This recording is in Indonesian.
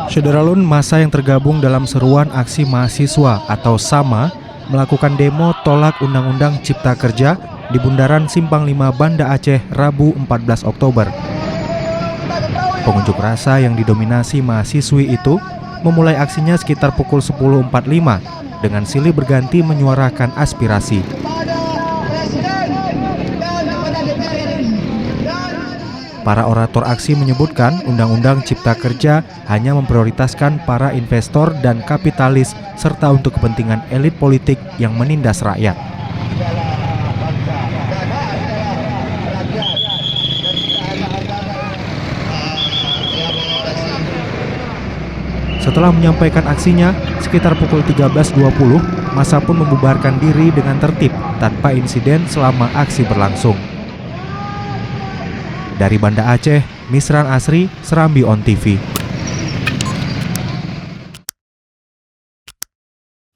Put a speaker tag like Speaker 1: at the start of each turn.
Speaker 1: Syederalun, massa yang tergabung dalam seruan aksi mahasiswa atau SAMA melakukan demo tolak Undang-Undang Cipta Kerja di Bundaran Simpang 5 Banda Aceh Rabu 14 Oktober. Pengunjuk rasa yang didominasi mahasiswi itu memulai aksinya sekitar pukul 10.45 dengan silih berganti menyuarakan aspirasi. Para orator aksi menyebutkan Undang-Undang Cipta Kerja hanya memprioritaskan para investor dan kapitalis serta untuk kepentingan elit politik yang menindas rakyat. Setelah menyampaikan aksinya, sekitar pukul 13.20, massa pun membubarkan diri dengan tertib tanpa insiden selama aksi berlangsung. Dari Banda Aceh, Misran Asri, Serambi On TV.